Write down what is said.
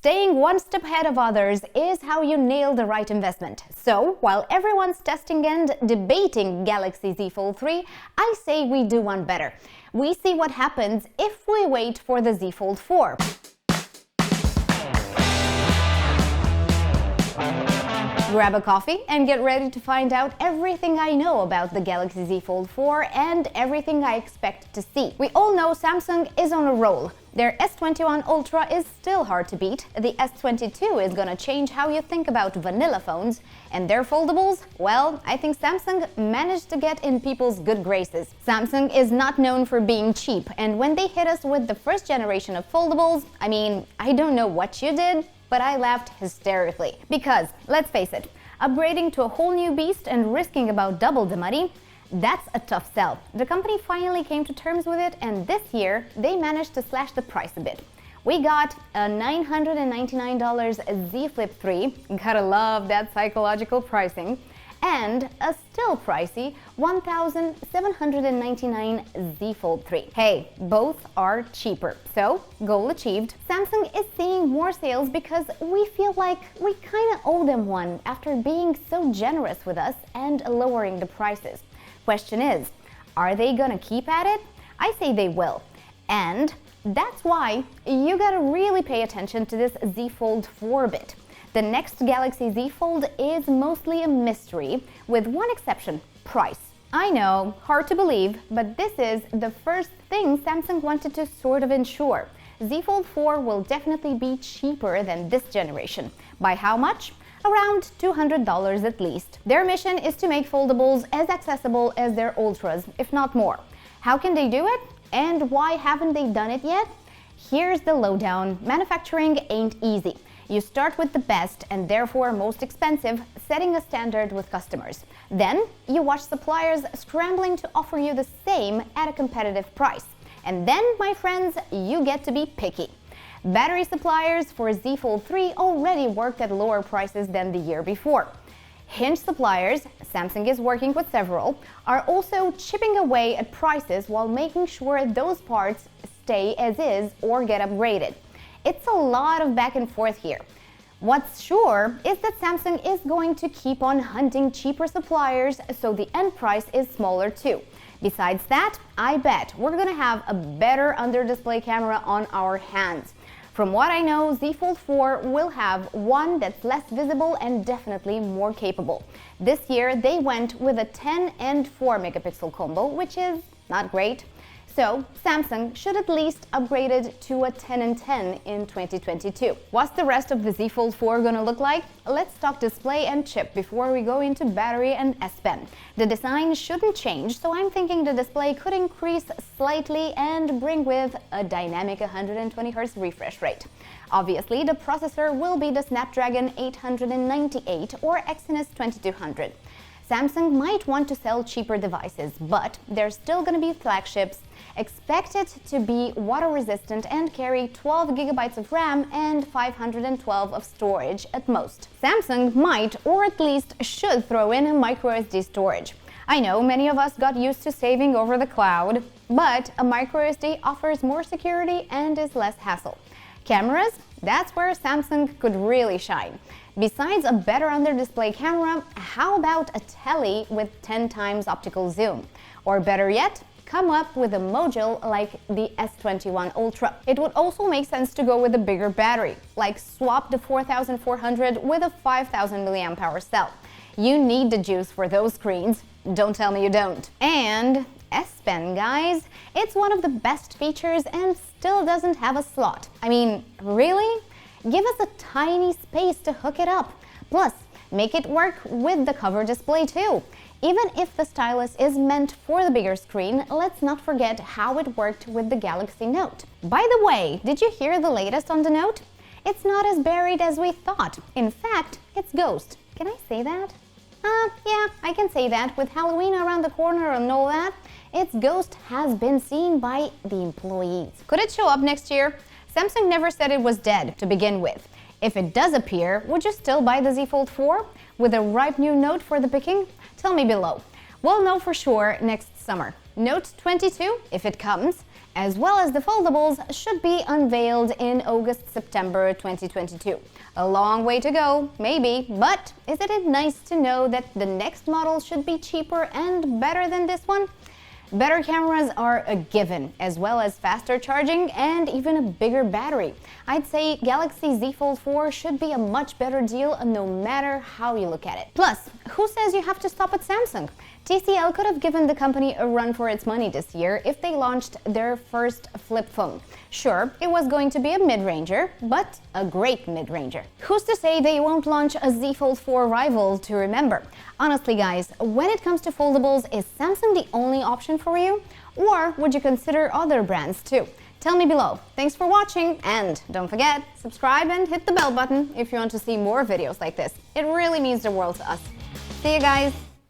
Staying one step ahead of others is how you nail the right investment. So, while everyone's testing and debating Galaxy Z Fold 3, I say we do one better. We see what happens if we wait for the Z Fold 4. Grab a coffee and get ready to find out everything I know about the Galaxy Z Fold 4 and everything I expect to see. We all know Samsung is on a roll. Their S21 Ultra is still hard to beat, the S22 is gonna change how you think about vanilla phones, and their foldables, well, I think Samsung managed to get in people's good graces. Samsung is not known for being cheap, and when they hit us with the first generation of foldables, I don't know what you did, but I laughed hysterically. Because, let's face it, upgrading to a whole new beast and risking about double the money, that's a tough sell. The company finally came to terms with it, and this year they managed to slash the price a bit. We got a $999 Z Flip 3, gotta love that psychological pricing, and a still pricey $1,799 Z Fold 3. Hey, both are cheaper, so goal achieved. Samsung is seeing more sales because we feel like we kinda owe them one after being so generous with us and lowering the prices. Question is, are they gonna keep at it? I say they will. And that's why you gotta really pay attention to this Z Fold 4 bit. The next Galaxy Z Fold is mostly a mystery, with one exception: price. I know, hard to believe, but this is the first thing Samsung wanted to sort of ensure. Z Fold 4 will definitely be cheaper than this generation. By how much? Around $200 at least. Their mission is to make foldables as accessible as their Ultras, if not more. How can they do it? And why haven't they done it yet? Here's the lowdown. Manufacturing ain't easy. You start with the best and therefore most expensive, setting a standard with customers. Then you watch suppliers scrambling to offer you the same at a competitive price. And then, my friends, you get to be picky. Battery suppliers for Z Fold 3 already worked at lower prices than the year before. Hinge suppliers, Samsung is working with several, are also chipping away at prices while making sure those parts stay as is or get upgraded. It's a lot of back and forth here. What's sure is that Samsung is going to keep on hunting cheaper suppliers so the end price is smaller too. Besides that, I bet we're gonna have a better under-display camera on our hands. From what I know, Z Fold 4 will have one that's less visible and definitely more capable. This year they went with a 10 and 4 megapixel combo, which is not great. So, Samsung should at least upgrade it to a 10 and 10 in 2022. What's the rest of the Z Fold 4 gonna look like? Let's talk display and chip before we go into battery and S Pen. The design shouldn't change, so I'm thinking the display could increase slightly and bring with a dynamic 120Hz refresh rate. Obviously, the processor will be the Snapdragon 898 or Exynos 2200. Samsung might want to sell cheaper devices, but they're still going to be flagships, expected to be water resistant and carry 12 gigabytes of RAM and 512 of storage at most. Samsung might, or at least should, throw in a microSD storage. I know many of us got used to saving over the cloud, but a microSD offers more security and is less hassle. Cameras? That's where Samsung could really shine. Besides a better under-display camera, how about a tele with 10 times optical zoom? Or better yet, come up with a module like the S21 Ultra. It would also make sense to go with a bigger battery, like swap the 4400 with a 5000 mAh cell. You need the juice for those screens. Don't tell me you don't. And S Pen, guys, it's one of the best features and still doesn't have a slot. Really? Give us a tiny space to hook it up. Plus, make it work with the cover display too. Even if the stylus is meant for the bigger screen, let's not forget how it worked with the Galaxy Note. By the way, did you hear the latest on the Note? It's not as buried as we thought. In fact, it's ghost. Can I say that? Yeah, I can say that. With Halloween around the corner and all that, its ghost has been seen by the employees. Could it show up next year? Samsung never said it was dead to begin with. If it does appear, would you still buy the Z Fold 4 with a ripe new Note for the picking? Tell me below. We'll know for sure next summer. Note 22, if it comes, as well as the foldables, should be unveiled in August-September 2022. A long way to go, maybe, but isn't it nice to know that the next model should be cheaper and better than this one? Better cameras are a given, as well as faster charging and even a bigger battery. I'd say Galaxy Z Fold 4 should be a much better deal no matter how you look at it. Plus, who says you have to stop at Samsung? TCL could have given the company a run for its money this year if they launched their first flip phone. Sure, it was going to be a mid-ranger, but a great mid-ranger. Who's to say they won't launch a Z Fold 4 rival to remember? Honestly, guys, when it comes to foldables, is Samsung the only option for you? Or would you consider other brands too? Tell me below. Thanks for watching, and don't forget, subscribe and hit the bell button if you want to see more videos like this. It really means the world to us. See you guys!